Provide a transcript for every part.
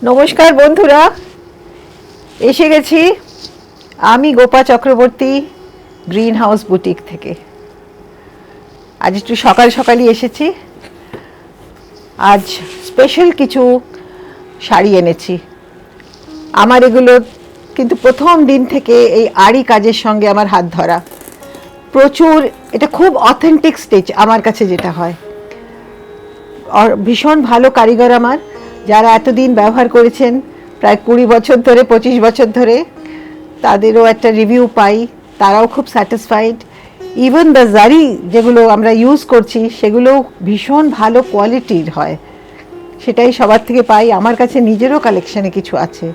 নমস্কার বন্ধুরা, এসে গেছি আমি Gopa Chakraborty green house boutique থেকে। আজ একটু সকাল সকালই এসেছি। আজ স্পেশাল কিছু শাড়ি এনেছি। আমার এগুলো কিন্তু প্রথম দিন থেকে এই আড়ি কাজের সঙ্গে আমার হাত ধরা। প্রচুর, এটা খুব অথেন্টিক স্টিচ আমার কাছে যেটা হয়। ভীষণ ভালো কারিগর আমার, যারা এতদিন ব্যবহার করেছেন, প্রায় 20 বছর ধরে, 25 বছর ধরে, তাদেরও একটা রিভিউ পাই, তারাও খুব স্যাটিসফাইড। ইভেন দ্য জারি যেগুলো আমরা ইউজ করছি সেগুলো ভীষণ ভালো কোয়ালিটির হয়, সেটাই সবার থেকে পাই। আমার কাছে নিজেরও কালেকশানে কিছু আছে,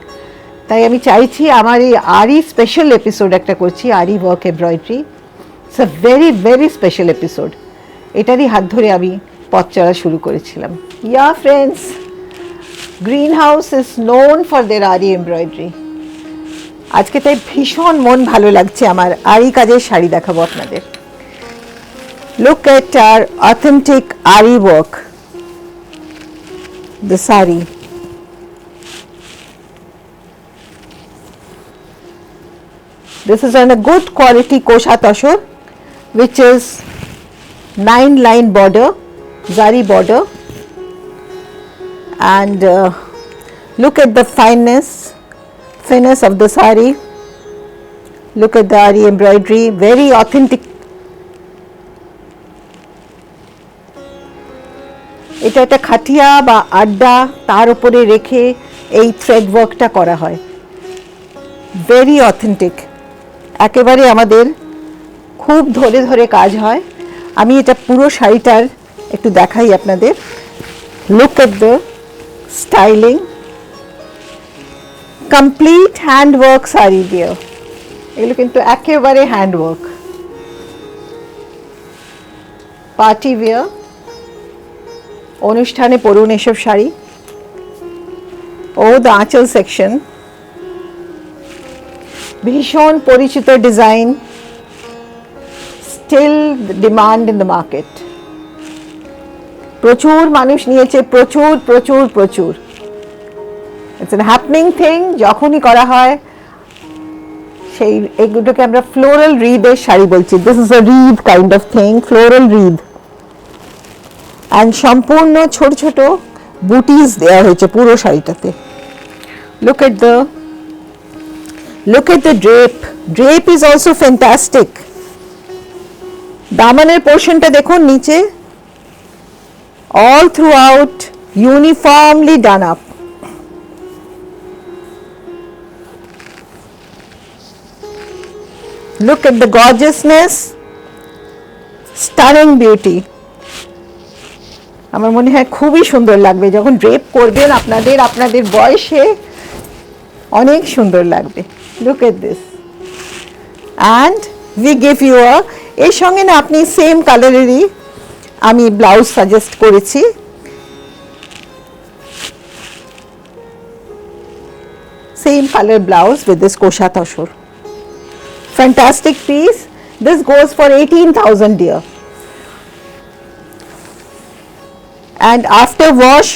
তাই আমি চাইছি আমার এই আরি স্পেশাল এপিসোড একটা করছি, aari work embroidery. It's a very very special episode. এটারই হাত ধরে আমি পথ চলা শুরু করেছিলাম। Yeah friends, Green House is known for their aari embroidery. আজকে তাই ভীষণ মন ভালো লাগছে আমার, আরি কাজের শাড়ি দেখাবো আপনাদের। লুক এট আর অথেন্টিক আরি work, the sari. This is on a good quality kosha tashor, which is 9-line border, zari border, and look at the fineness of the sari. Look at the ari embroidery, very authentic. এটা একটা খাটিয়া বা আড্ডা, তার উপরে রেখে এই thread ওয়ার্কটা করা হয়। ভেরি অথেন্টিক, একেবারে আমাদের খুব ধরে ধরে কাজ হয়। আমি এটা পুরো শাড়িটার একটু দেখাই আপনাদের। Look at the styling, complete hand work sari দিয়ে। এগুলো কিন্তু একেবারে হ্যান্ড ওয়ার্ক। পার্টি ওয়্যার, অনুষ্ঠানে পরুন এসব শাড়ি। ও দ্য আঁচল সেকশন, ভীষণ পরিচিত design, still demand in the market. প্রচুর মানুষ নিয়েছে, প্রচুর প্রচুর প্রচুর। It's an happening thing. যখনই করা হয় সেই এগুলোকে আমরা ফ্লোরাল রিদের শাড়ি বলছি। This is a wreath kind of thing, floral wreath. And সম্পূর্ণ ছোট ছোট বুটিস দেওয়া হয়েছে পুরো শাড়িটাতে। Look at the drape. Drape is also fantastic. দামানের পোর্শনটা দেখুন নিচে, all throughout uniformly done up. Look at the gorgeousness, stunning beauty. আমার মনে হয় খুবই সুন্দর লাগবে যখন ড্রেপ করবেন, আপনাদের বয়সে অনেক সুন্দর লাগবে। Look at this. And we give you এর সঙ্গে না আপনি সেম কালারেরই আমি ব্লাউজ সাজেস্ট করেছি। Same color blouse with this kosha tashor. Fantastic piece. This goes for 18,000 dear. And after wash,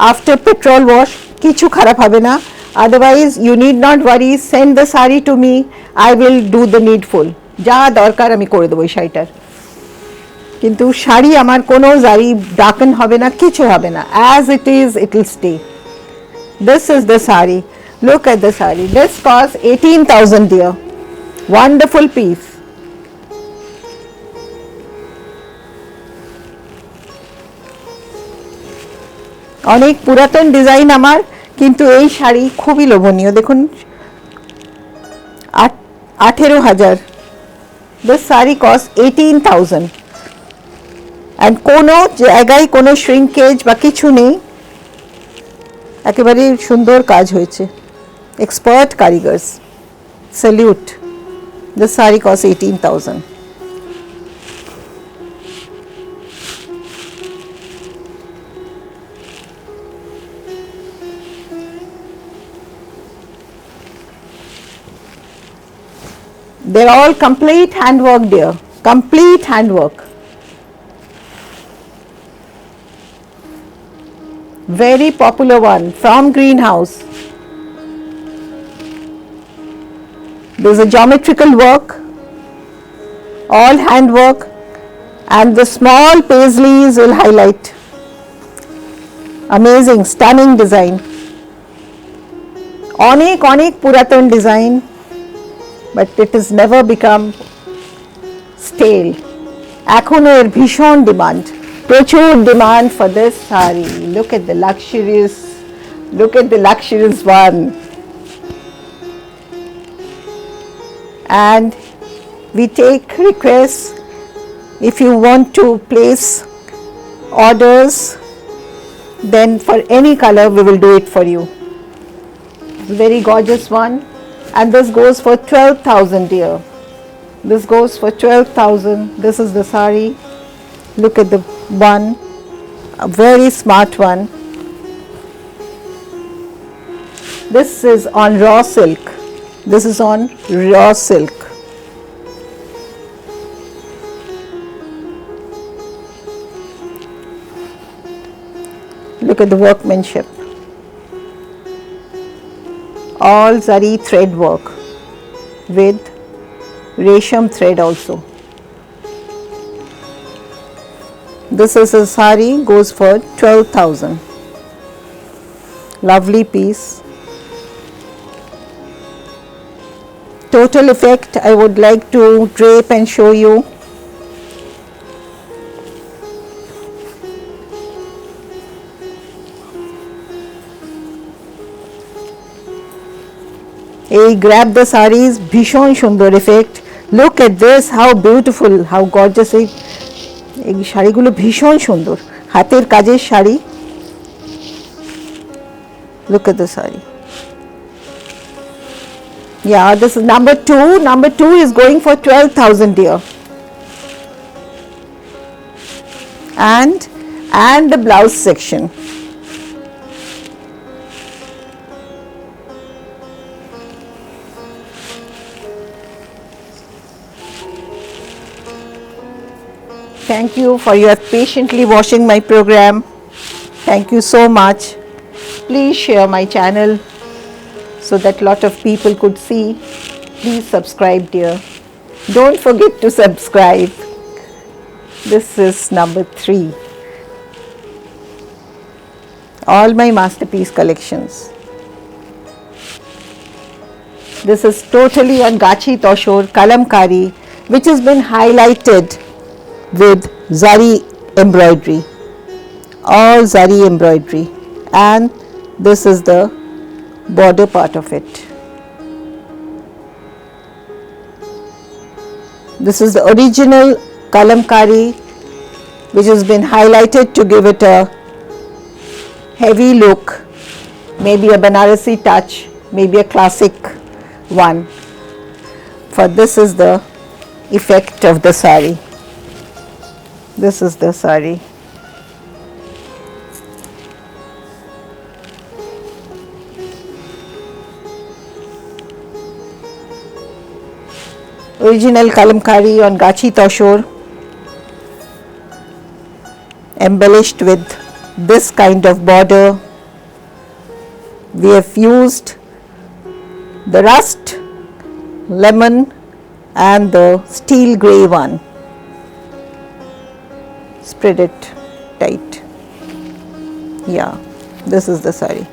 after petrol wash, kichu kharab hobe na. Otherwise you need not worry, send the sari to me, I will do the needful. যা দরকার আমি করে দেবো এই শাড়িটার। কিন্তু শাড়ি আমার কোনো জারি ডাকন হবে না, কিছু হবে না। As it is, it will stay. This is the sari. Look at the sari. This costs 18,000 dear. Wonderful piece. অনেক পুরাতন ডিজাইন আমার, কিন্তু এই শাড়ি খুবই লোভনীয়। দেখুন 18,000। This saree costs 18,000 and কোনো জায়গায় কোনো শ্রিঙ্কেজ বা কিছু নেই, একেবারে সুন্দর কাজ হয়েছে। এক্সপার্ট কারিগর্স, salute. This saree costs 18,000. They're all complete handwork dear, complete handwork. Very popular one from Greenhouse. There's a geometrical work, all handwork, and the small paisleys will highlight. Amazing, stunning design. অনেক পুরাতন design, but it is never become stale. এখনো এর ভীষণ demand, প্রচুর demand for this sari. Look at the luxurious one. And we take requests. If you want to place orders, then for any color we will do it for you. Very gorgeous one, and this goes for 12,000 dear. This goes for 12,000. This is the sari. Look at the one, a very smart one. This is on raw silk. This is on raw silk. Look at the workmanship. All zari thread work with resham thread also. This is a sari, goes for 12,000. Lovely piece. Total effect I would like to drape and show you. এই grab the sarees, ভীষণ সুন্দর effect. Look at this, how beautiful, how gorgeous. এই শাড়িগুলো ভীষণ সুন্দর, হাতের কাজের sari. Look at the saree. Yeah, this is number 2. Number 2 is going for 12,000 dear. And the blouse section. Thank you for your patiently watching my program. Thank you so much. Please share my channel so that lot of people could see. Please subscribe dear. Don't forget to subscribe. This is number 3. All my masterpiece collections. This is totally on Gachi Toshor Kalamkari, which has been highlighted with zari embroidery, all zari embroidery, and this is the border part of it. This is the original kalamkari, which has been highlighted to give it a heavy look, maybe a Banarasi touch, maybe a classic one. For this is the effect of the sari. This is the sari. Original kalamkari on Gachi Toshor, embellished with this kind of border. We have used the rust, lemon, and the steel grey one. Spread it tight. Yeah, this is the sari.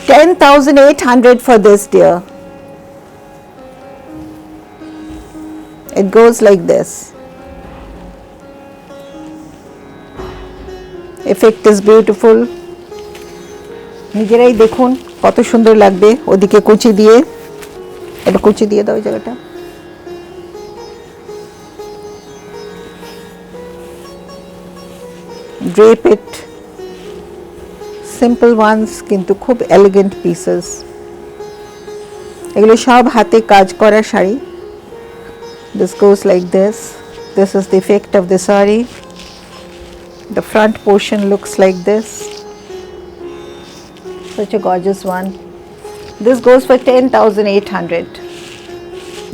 $10,800 for this dear. It goes like this. Effect is beautiful. নিজেরাই দেখুন কত সুন্দর লাগবে। ওদিকে কুচি দিয়ে, এটা কুচি দিয়ে দাও জায়গাটা। Drape it. Simple ones কিন্তু খুব elegant pieces. এগুলো সব হাতে কাজ করা sari. This goes like this. This is the effect of the sari. The front portion looks like this. Such a gorgeous one. This goes for 10,800.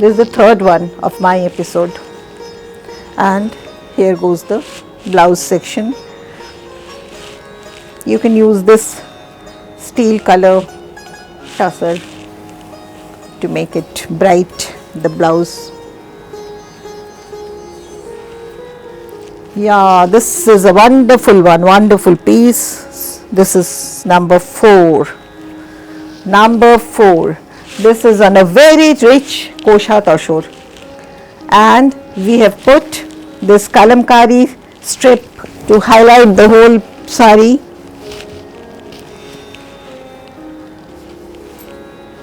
This is the third one of my episode. and here goes the blouse section. You can use this steel color tussar to make it bright, the blouse. Yeah, this is a wonderful one, wonderful piece. This is number 4. Number 4. This is on a very rich kosha tashor, and we have put this kalamkari strip to highlight the whole sari.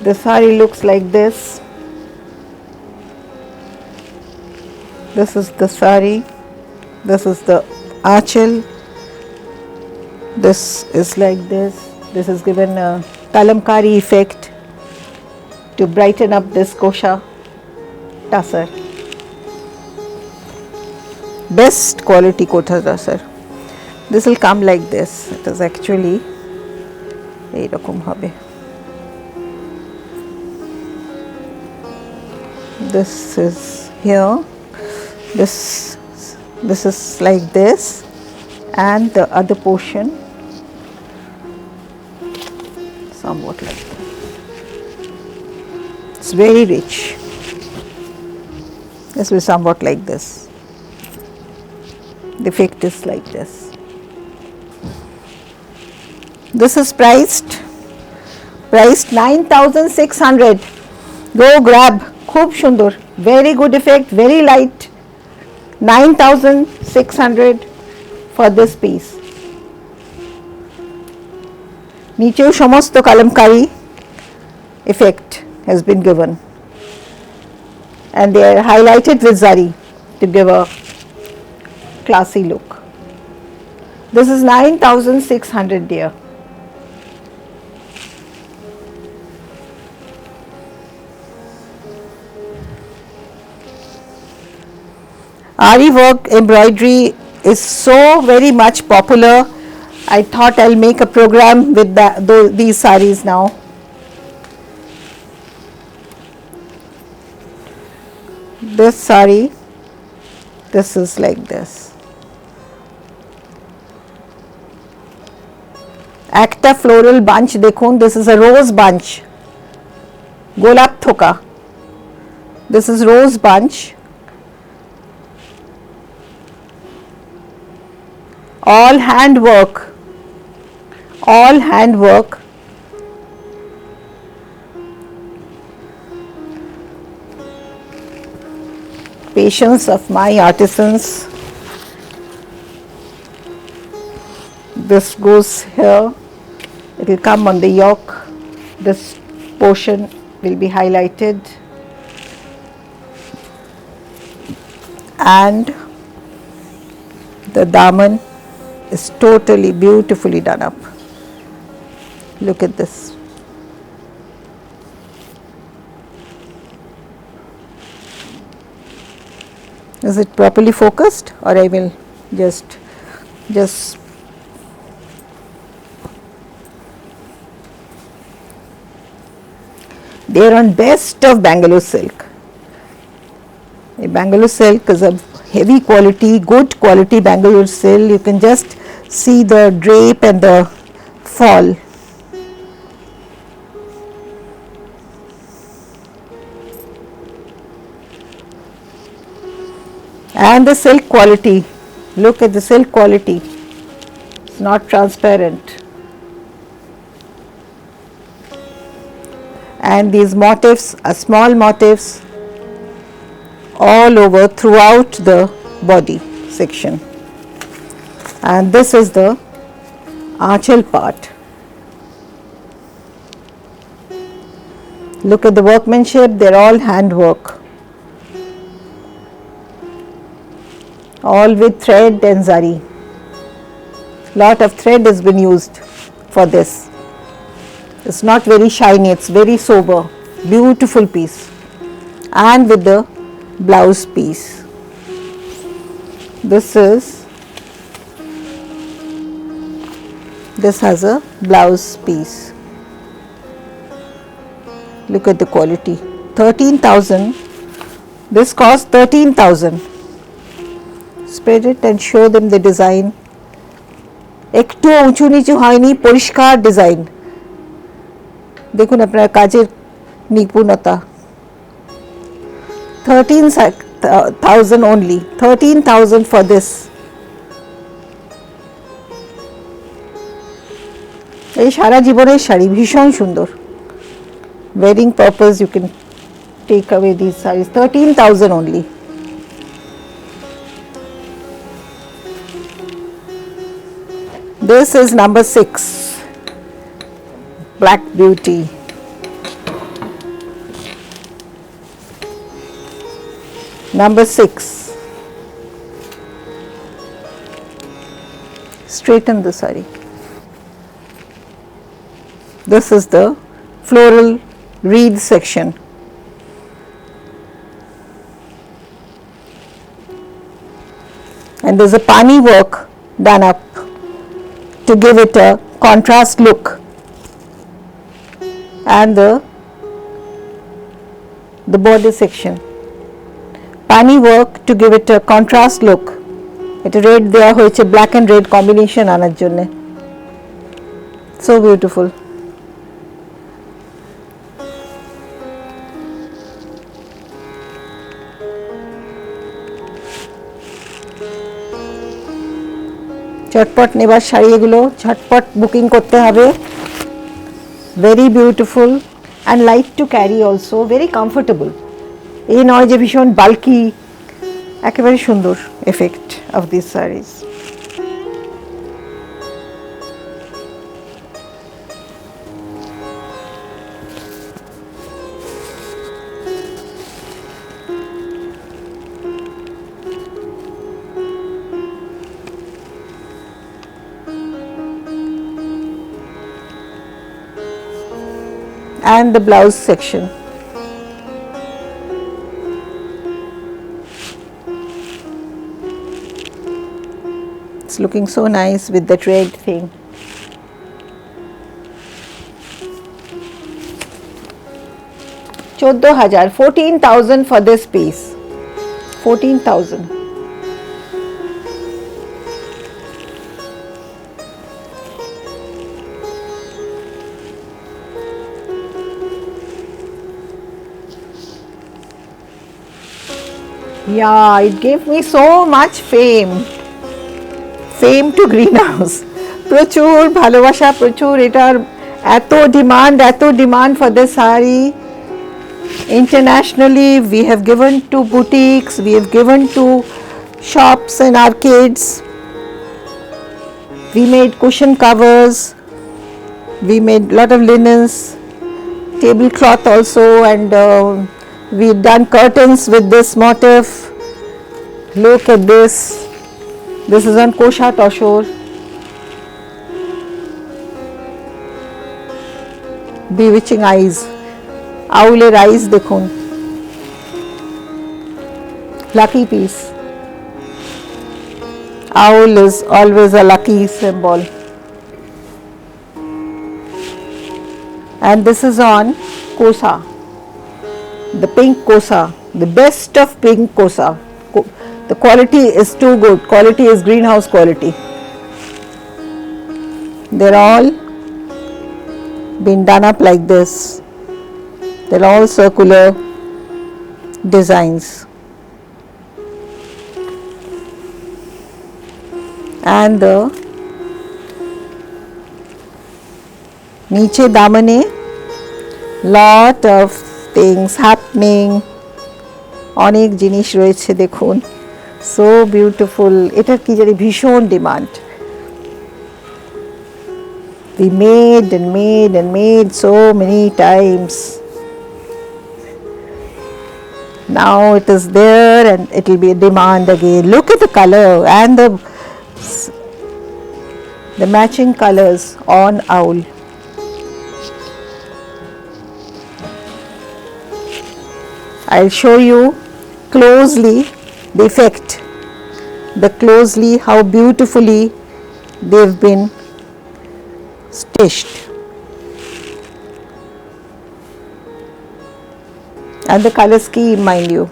The sari looks like this. This is the sari. This is the achal. This is like this. This is given a kalamkari effect to brighten up this kosha tussar. Best quality kosha tussar. This will come like this. It is actually এইরকম হবে. This is here. This is like this, and the other portion somewhat like that. It's very rich. This will somewhat like this. The effect is like this. This is priced 9,600. Go grab. Khub shundur. Very good effect. Very light. 9,600 for this piece. Nicheu somosto kalamkari effect has been given, and they are highlighted with zari to give a classy look. This is 9,600, dear. Ari work embroidery is so very much popular. I thought I'll make a program with these saris now. This sari, this is like this. Acta floral bunch dekhun, this is a rose bunch. Golap thoka. This is rose bunch. All handwork, all handwork. Patience of my artisans. This goes here, it will come on the yoke. This portion will be highlighted, and the daman is totally beautifully done up. Look at this. Is it properly focused, or I will just they are on best of Bangalore silk. A Bangalore silk is a heavy quality, good quality Bangalore silk. You can just see the drape and the fall. And the silk quality, look at the silk quality, it's not transparent. And these motifs are small motifs all over throughout the body section. And this is the achal part. Look at the workmanship, they're all handwork. All with thread and zari. Lot of thread has been used for this. It's not very shiny, it's very sober. Beautiful piece. And with the blouse piece. This has a blouse piece. Look at the quality. 13,000. This cost 13,000. spread it and show them the design. একটু উঁচু নিচু হয়নি, পরিষ্কার design. দেখুন আপনার কাজের নিপুণতা। 13,000 only, 13,000 for this. এই সারা জীবনের শাড়ি, ভীষণ সুন্দর। Wedding purpose you can take away these sarees, 13,000 only. This is number 6, Black Beauty. Number 6. Straighten the saree. This is the floral reed section. And there's a pani work done up to give it a contrast look. And the border section. Pani work to give it a contrast look. এটা red দেওয়া হয়েছে, black and red combination আনার জন্য। So beautiful. ঝটপট নেবার শাড়ি এগুলো, ঝটপট booking করতে হবে। Very beautiful and light to carry also, very comfortable. এই নয় যে ভীষণ বাল্কি, একেবারে সুন্দর effect of this saris. And the blouse section. It's looking so nice with that red thing. 14,000, 14,000 for this piece. 14,000. Yeah, it gave me so much fame. Fame to Greenhouse. প্রচুর ভালোবাসা, প্রচুর এটার এত demand for this saree. Internationally, we have given to boutiques, we have given to shops and arcades. We made cushion covers, we made lot of linens, tablecloth also, and we've done curtains with this motif. Look at this. This is on Kosha Toshor. Bewitching eyes. Owler eyes dekhun. Lucky piece. Owl is always a lucky symbol. And this is on Kosa. The pink Kosa. The best of pink Kosa. The quality is too good. Quality is Greenhouse quality. They're all been done up like this. They're all circular designs. And the niche damane, lot of things happening. অনেক জিনিস রয়েছে দেখুন। So beautiful. এটার কি জানি ভীষণ demand. We made and made and made so many times. Now it is there and it will be a demand again. Look at the color and the matching colors on owl. I'll show you closely the effect, how beautifully they've been stitched, and the color scheme, mind you.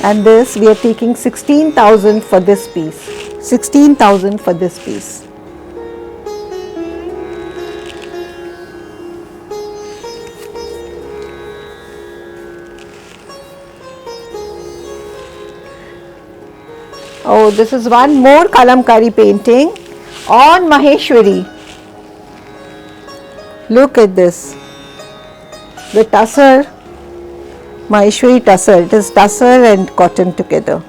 And this we are taking 16,000 for this piece. 16,000 for this piece. Oh, this is one more kalamkari painting on Maheshwari. Look at this. The tussar, Maheshwari tussar. It is tussar and cotton together.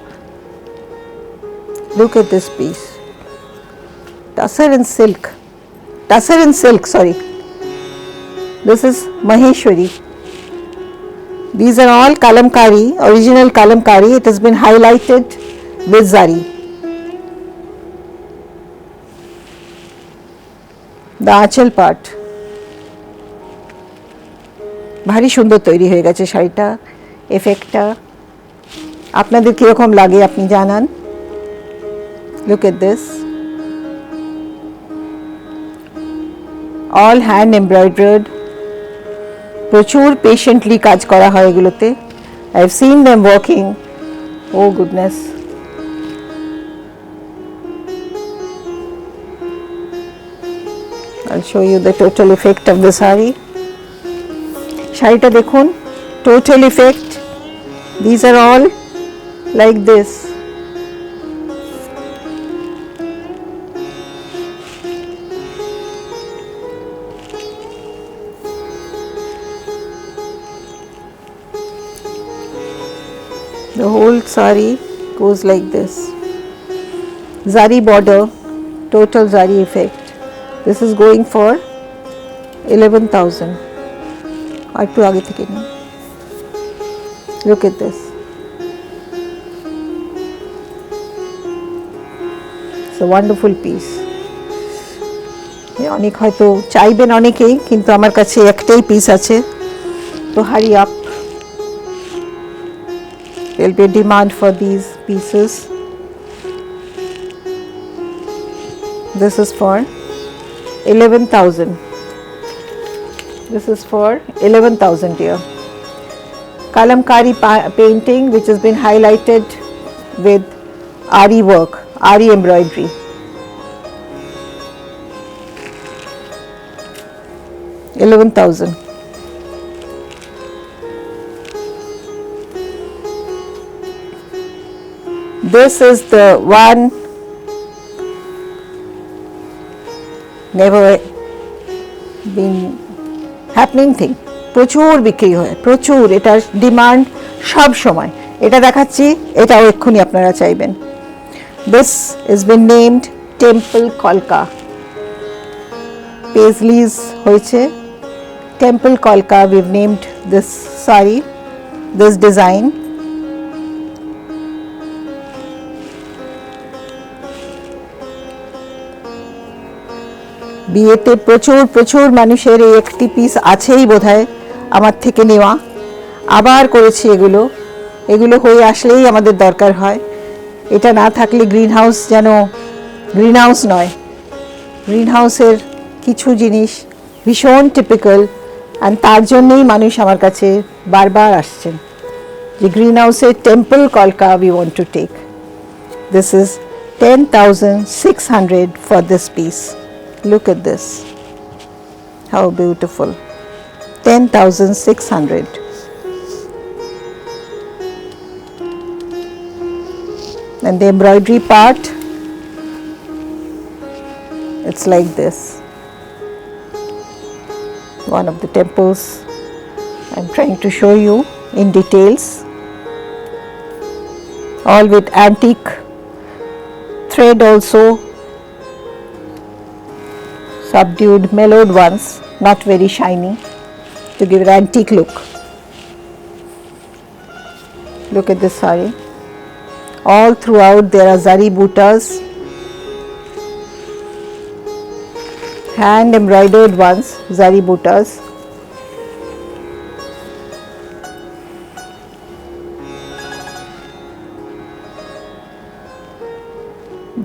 Look at this piece. Tussar and silk. Tussar and silk, sorry. This is Maheshwari. These are all kalamkari, original kalamkari. It has been highlighted with zari. The achal part. ভারী সুন্দর তৈরি হয়ে গেছে শাড়িটা, এফেক্টটা। আপনাদের কিরকম লাগে আপনি জানান। Look at this. All hand embroidered. প্রচুর পেশেন্টলি কাজ করা হয় এগুলোতে। I have seen them working. Oh goodness. I'll show you the total effect of the sari. শাড়িটা দেখুন, total effect. These are all like this. The whole sari goes like this. Zari border, total zari effect. This is going for 11,000. একটু আগে থেকে নিন। Look at this. It's a wonderful piece. অনেক হয়তো চাইবেন অনেকেই, কিন্তু আমার কাছে একটাই পিস আছে, তো hurry up. There will be a demand for these pieces. This is for 11,000. This is for 11,000 here. Kalamkari painting which has been highlighted with Ari work, Ari embroidery. $11,000. This is the one never been happening thing. প্রচুর বিক্রি হয়, প্রচুর, এটার demand সব সময়। এটা দেখাচ্ছি, এটাও এক্ষুনি আপনারা চাইবেন। This has been named Temple Kolka. Paisleys হয়েছে, Temple Kolka we've named this sari, this design. বিয়েতে প্রচুর প্রচুর মানুষের এই একটি পিস আছেই বোধহয় আমার থেকে নেওয়া, আবার করেছি এগুলো, এগুলো হয়ে আসলেই আমাদের দরকার হয়। এটা না থাকলে গ্রিন হাউস যেন গ্রিন হাউস নয়। গ্রিন হাউসের কিছু জিনিস ভীষণ টিপিক্যাল, আর তার জন্যই মানুষ আমার কাছে বারবার আসছেন যে গ্রিন হাউসের টেম্পল কলকা we want to take. This is 10,600 for this piece. Look at this, how beautiful. 10,600. And the embroidery part, it's like this. One of the temples I'm trying to show you in details, all with antique thread also, subdued mellowed ones, not very shiny, to give an antique look. Look at this saree. All throughout there are zari buttas, hand embroidered ones, zari buttas.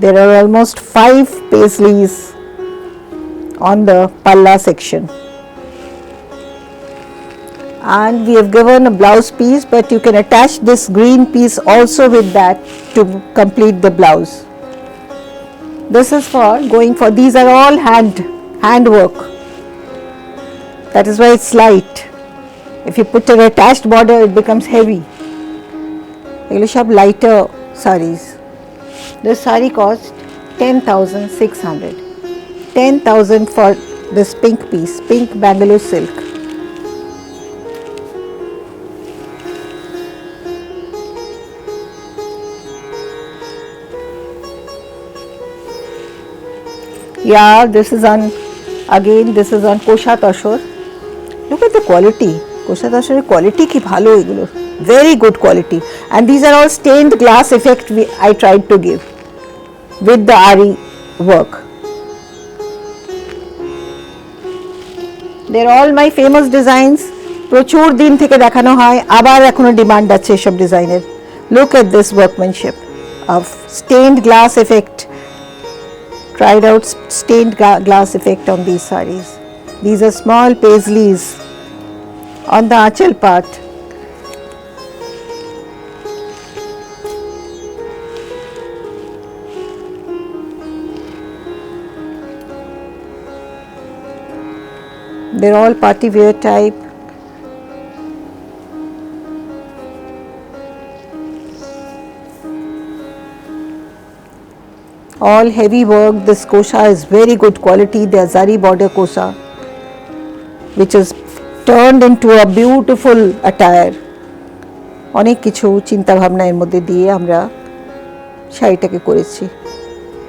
There are almost 5 paisleys on the palla section. and we have given a blouse piece, but you can attach this green piece also with that to complete the blouse. This is for going for, these are all hand work, that is why it's light. If you put an attached border it becomes heavy. এগুলো সব lighter sarees. This saree cost 10,600. 10,000 for this pink piece, pink Bangalore silk. Yeah, this is on, again this is on Kosha Tashor. Look at the quality. Kosha Tashor quality ki bhalo egulo. Very good quality. And these are all stained glass effect I tried to give with the Ari work. They are all my famous designs. প্রচুর দিন থেকে দেখানো হয়, আবার এখনো demand আছে এসব ডিজাইনের. Look at this workmanship of stained glass effect. Tried out stained glass effect on these sarees. These are small paisleys on the achal part. They're all party wear type. All heavy work. This kosha is very good quality. The zari border kosha, which is turned into a beautiful attire. অনেক কিছু চিন্তা ভাবনা এর মধ্যে দিয়ে আমরা শাড়িটাকে করেছি.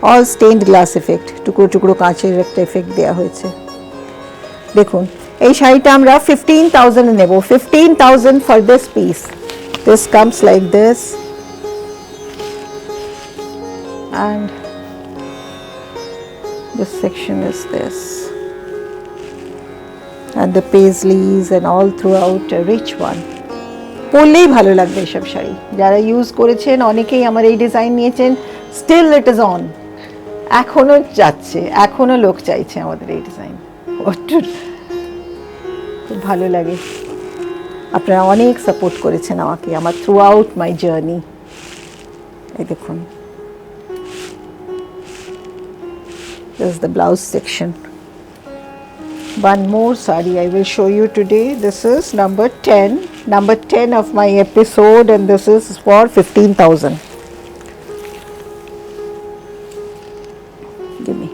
All stained glass effect, টুকরো টুকরো কাঁচের একটা এফেক্ট দেওয়া হয়েছে. দেখুন এই শাড়িটা আমরা 15,000 নেব. 15,000 for this piece. This comes like this, and this section is this, and the paisleys and all throughout a rich one. পরলেই ভালো লাগবে এসব শাড়ি. যারা ইউজ করেছেন অনেকেই আমার এই ডিজাইন নিয়েছেন. স্টিল ইট ইজ অন, এখনো যাচ্ছে, এখনো লোক চাইছে আমাদের এই ডিজাইন. খুব ভালো লাগে. আপনারা অনেক সাপোর্ট করেছেন আমাকে আমার থ্রু আউট মাই জার্নি. এই দেখুন, this is the blouse section. One more saree I will show you today. This is number 10 of my episode, and this is for 15,000. Give me.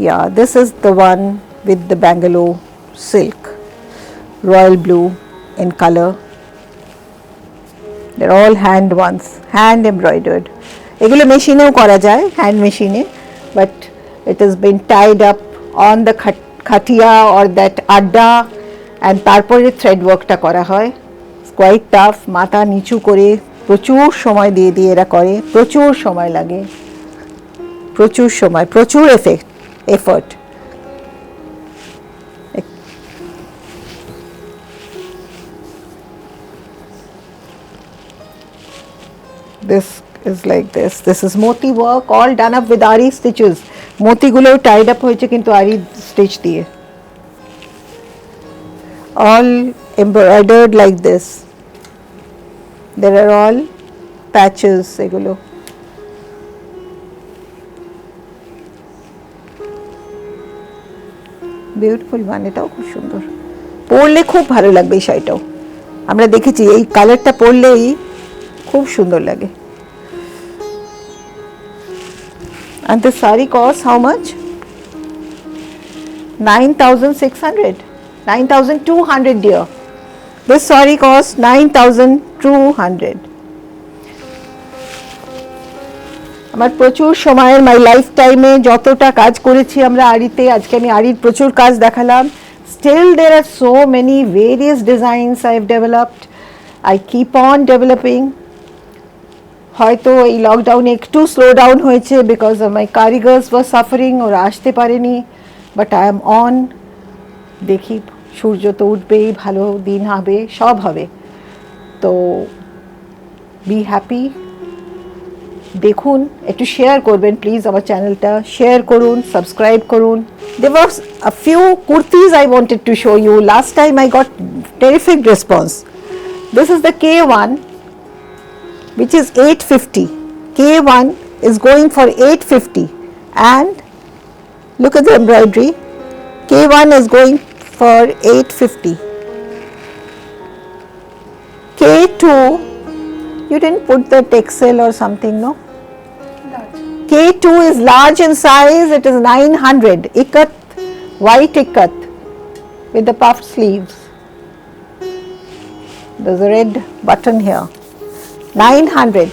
Yeah, this is the one with the Bangalore silk, royal blue in color. They're all hand ones, hand embroidered. এগুলো মেশিনেও করা যায়, hand মেশিনে, but it has been tied up on the khatiya or that adda, and তারপরে thread ওয়ার্কটা করা হয়. Quite tough. মাথা নিচু করে প্রচুর সময় দিয়ে এরা করে. প্রচুর সময় লাগে, প্রচুর সময়, প্রচুর effort. This is like this. This is moti work, all done up with ari stitches. Moti gulo tied up hoyeche kintu ari stitch diye. All embroidered like this. There are all patches egulo. Beautiful one. এটাও খুব সুন্দর. পরলে খুব ভালো লাগবে এই শাড়িটাও. আমরা দেখেছি এই কালারটা পরলেই খুব সুন্দর লাগে. And the saree costs how much? 9,600. 9,200 dear. This saree costs 9,200. আমার প্রচুর সময়ের, মাই লাইফ টাইমে যতটা কাজ করেছি আমরা আরিতে, আজকে আমি আরির প্রচুর কাজ দেখালাম. Still there are so many various designs I have developed. I keep on developing. হয়তো এই লকডাউনে একটু স্লো ডাউন হয়েছে বিকজ মাই কারিগর্স ওয়াজ সাফারিং, ওরা আসতে পারেনি, বাট আই এম অন. দেখি সূর্য তো উঠবেই, ভালো দিন হবে, সব হবে. তো বি হ্যাপি, দেখুন, একটু শেয়ার করবেন প্লিজ আমার চ্যানেলটা, শেয়ার করুন, সাবস্ক্রাইব করুন। There was a few kurtis I wanted to show you. Last time I got terrific response. This is the K1, which is 850. K1 is going for 850, and look at the embroidery. K1 is going for 850. K2, you didn't put that XL or something, no? K2 is large in size, it is 900. Ikat, white ikat with the puffed sleeves. There's a red button here. 900.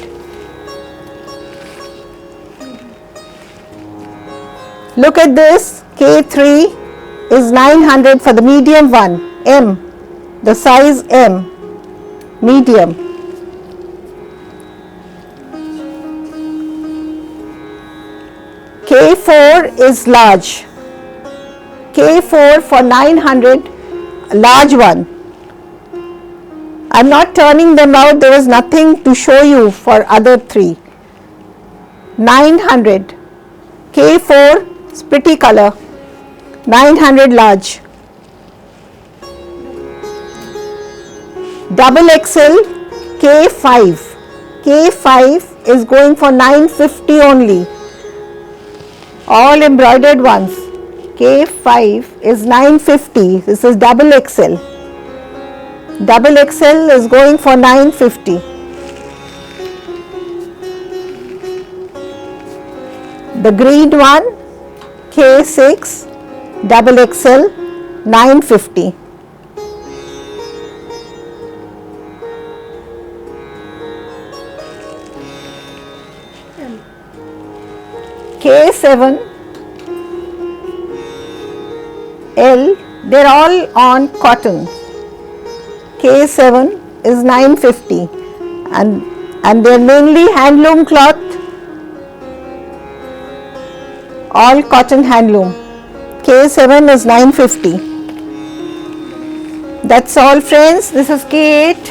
Look at this. K3 is 900 for the medium one. M. The size M. Medium. K4 is large. K4 for 900, large one. I'm not turning them out, there is nothing to show you for other three. 900. K4 is pretty color. 900 large. Double XL K5. K5 is going for 950 only. All embroidered ones. K5 is 950. This is double XL. Double XL is going for 950. The green one, K6, double XL, 950. K7, L, they're all on cotton. K7 is 950, and they're mainly handloom cloth, all cotton handloom. K7 is 950. That's all, friends. This is K8.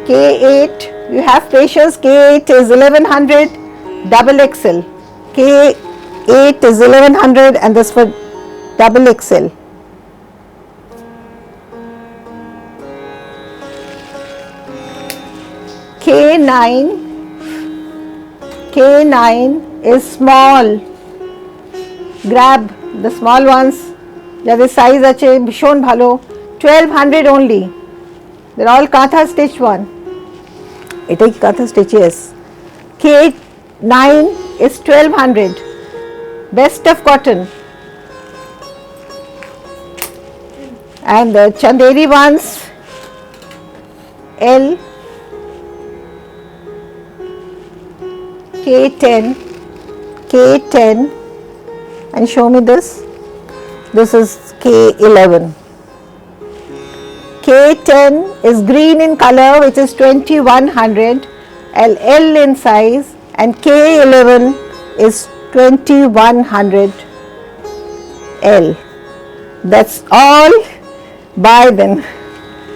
K8, you have patience. K8 is 1100, double XL. K8 is 1100, and this for double XL. K9 is small. Grab the small ones. যাদের size আছে ভীষণ ভালো, 1200 only. They're all Katha stitch one. এটাই কি Katha stitch? Yes. K9 is 1200. Best of cotton. And the Chanderi ones, L, K10, K10, and show me this. This is K11. K10 is green in color, which is 2100, L in size, and K11 is 2100 L. That's all. Bye then.